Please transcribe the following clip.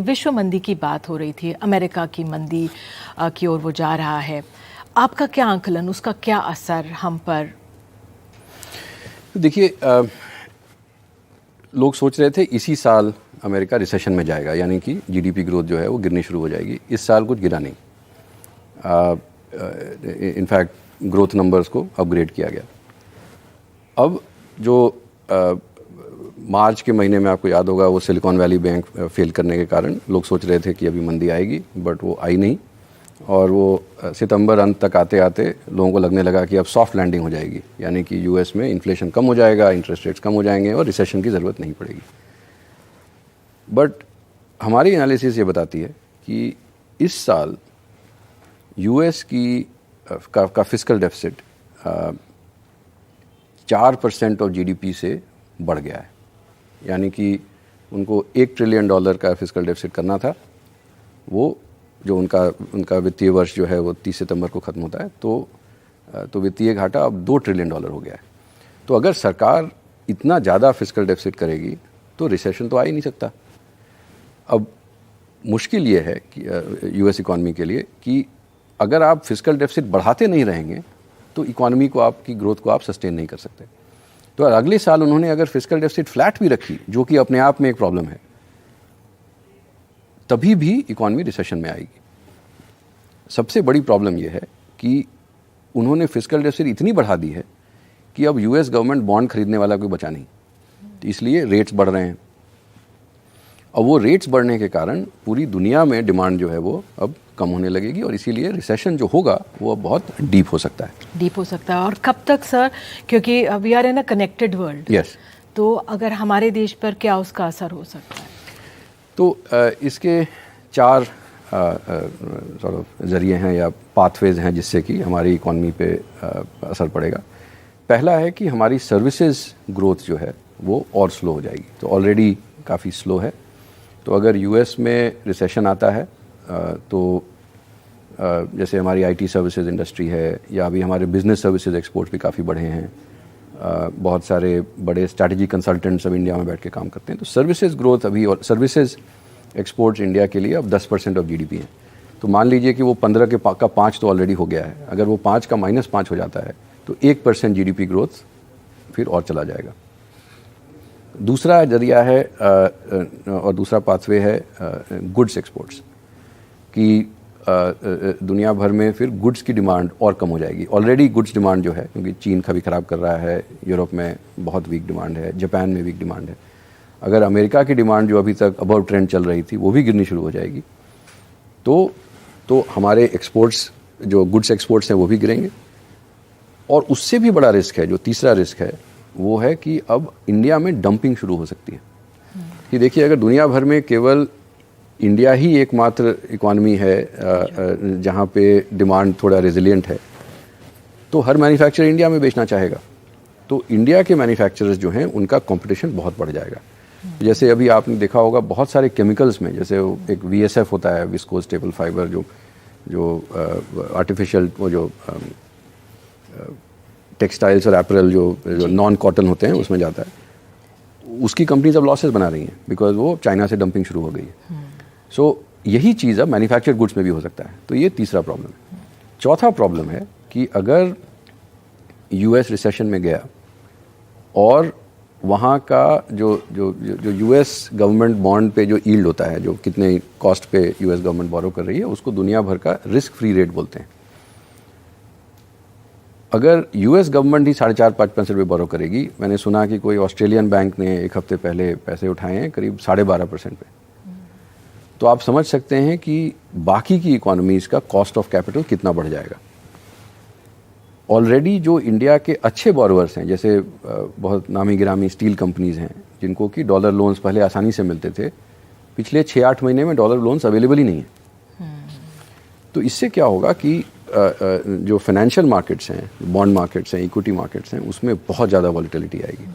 विश्व मंदी की बात हो रही थी, अमेरिका की मंदी की ओर वो जा रहा है। आपका क्या आंकलन, उसका क्या असर हम पर? देखिए, लोग सोच रहे थे इसी साल अमेरिका रिसेशन में जाएगा, यानी कि जीडीपी ग्रोथ जो है वो गिरनी शुरू हो जाएगी। इस साल कुछ गिरा नहीं, इनफैक्ट ग्रोथ नंबर्स को अपग्रेड किया गया। अब जो मार्च के महीने में आपको याद होगा, वो सिलिकॉन वैली बैंक फेल करने के कारण लोग सोच रहे थे कि अभी मंदी आएगी, बट वो आई नहीं। और वो सितंबर अंत तक आते आते लोगों को लगने लगा कि अब सॉफ्ट लैंडिंग हो जाएगी, यानी कि यूएस में इन्फ्लेशन कम हो जाएगा, इंटरेस्ट रेट्स कम हो जाएंगे और रिसेशन की ज़रूरत नहीं पड़ेगी। बट हमारी एनालिसिस ये बताती है कि इस साल यूएस का फिस्कल डेफिसिट 4% ऑफ जीडीपी से बढ़ गया है। यानी कि उनको $1 ट्रिलियन का फिस्कल डेफिसिट करना था, वो जो उनका वित्तीय वर्ष जो है वो 30 सितंबर को ख़त्म होता है, तो वित्तीय घाटा अब $2 ट्रिलियन हो गया है। तो अगर सरकार इतना ज़्यादा फिस्कल डेफिसिट करेगी तो रिसेशन तो आ ही नहीं सकता। अब मुश्किल ये है कि यूएस इकॉनमी के लिए कि अगर आप फिस्कल डेफिसिट बढ़ाते नहीं रहेंगे तो इकॉनमी को, आपकी ग्रोथ को आप सस्टेन नहीं कर सकते। तो अगले साल उन्होंने अगर फिस्कल डेफिसिट फ्लैट भी रखी, जो कि अपने आप में एक प्रॉब्लम है, तभी भी इकॉनमी रिसेशन में आएगी। सबसे बड़ी प्रॉब्लम यह है कि उन्होंने फिस्कल डेफिसिट इतनी बढ़ा दी है कि अब यूएस गवर्नमेंट बॉन्ड खरीदने वाला कोई बचा नहीं, तो इसलिए रेट्स बढ़ रहे हैं। और वो रेट्स बढ़ने के कारण पूरी दुनिया में डिमांड जो है वो अब कम होने लगेगी, और इसीलिए रिसेशन जो होगा वो अब बहुत डीप हो सकता है। डीप हो सकता है। और कब तक सर? क्योंकि we are in a connected world. Yes. तो अगर हमारे देश पर क्या उसका असर हो सकता है? तो इसके 4 सॉर्ट ऑफ ज़रिए हैं या पाथवेज हैं जिससे कि हमारी इकॉनमी पे असर पड़ेगा। पहला है कि हमारी सर्विसेज ग्रोथ जो है वो और स्लो हो जाएगी, तो ऑलरेडी काफ़ी स्लो है। तो अगर यूएस में रिसेशन आता है तो जैसे हमारी आईटी सर्विसेज इंडस्ट्री है, या अभी हमारे बिजनेस सर्विसेज एक्सपोर्ट्स भी काफ़ी बढ़े हैं। बहुत सारे बड़े स्ट्रैटेजी कंसल्टेंट्स अब इंडिया में बैठ के काम करते हैं। तो सर्विसेज ग्रोथ अभी, और सर्विसेज एक्सपोर्ट्स इंडिया के लिए अब 10% ऑफ जीडीपी है। तो मान लीजिए कि वो 15 का 5 तो ऑलरेडी हो गया है। अगर वो 5 का -5 हो जाता है तो 1% जीडीपी ग्रोथ फिर और चला जाएगा। दूसरा जरिया है और दूसरा पाथवे है गुड्स एक्सपोर्ट्स की। दुनिया भर में फिर गुड्स की डिमांड और कम हो जाएगी। ऑलरेडी गुड्स डिमांड जो है, क्योंकि चीन का भी ख़राब कर रहा है, यूरोप में बहुत वीक डिमांड है, जापान में वीक डिमांड है। अगर अमेरिका की डिमांड जो अभी तक अबव ट्रेंड चल रही थी वो भी गिरनी शुरू हो जाएगी, तो हमारे एक्सपोर्ट्स, जो गुड्स एक्सपोर्ट्स हैं, वो भी गिरेंगे। और उससे भी बड़ा रिस्क है, जो तीसरा रिस्क है, वो है कि अब इंडिया में डंपिंग शुरू हो सकती है। कि देखिए, अगर दुनिया भर में केवल इंडिया ही एकमात्र इकॉनमी है जहाँ पे डिमांड थोड़ा रेजिलिएंट है, तो हर मैन्युफैक्चरर इंडिया में बेचना चाहेगा। तो इंडिया के मैन्युफैक्चरर्स जो हैं उनका कंपटीशन बहुत बढ़ जाएगा। जैसे अभी आपने देखा होगा बहुत सारे केमिकल्स में, जैसे एक वीएसएफ होता है, विस्कोस स्टेपल फाइबर, जो आर्टिफिशियल, वो जो टेक्सटाइल्स और एपरल जो नॉन कॉटन होते हैं उसमें जाता है, उसकी कंपनीज अब लॉसेस बना रही हैं बिकॉज वो चाइना से डंपिंग शुरू हो गई है। सो यही चीज़ अब मैन्युफैक्चर्ड गुड्स में भी हो सकता है। तो ये तीसरा प्रॉब्लम है। चौथा प्रॉब्लम है कि अगर यूएस रिसेशन में गया और वहाँ का जो यूएस गवर्नमेंट बॉन्ड पे जो यील्ड होता है, जो कितने कॉस्ट पे यूएस गवर्नमेंट बोरो कर रही है, उसको दुनिया भर का रिस्क फ्री रेट बोलते हैं। अगर यूएस गवर्नमेंट ही 4.5-5% पे बोरो करेगी, मैंने सुना कि कोई ऑस्ट्रेलियन बैंक ने एक हफ्ते पहले पैसे उठाए हैं करीब 12.5% पे, तो आप समझ सकते हैं कि बाकी की इकोनॉमीज़ का कॉस्ट ऑफ कैपिटल कितना बढ़ जाएगा। ऑलरेडी जो इंडिया के अच्छे बोरोवर्स हैं, जैसे बहुत नामी गिरामी स्टील कंपनीज़ हैं जिनको कि डॉलर लोन्स पहले आसानी से मिलते थे, पिछले 6-8 महीने में डॉलर लोन्स अवेलेबल ही नहीं है। तो इससे क्या होगा कि जो फाइनेंशियल मार्केट्स हैं, बॉन्ड मार्केट्स हैं, इक्विटी मार्केट्स हैं, उसमें बहुत ज़्यादा वॉलेटिलिटी आएगी।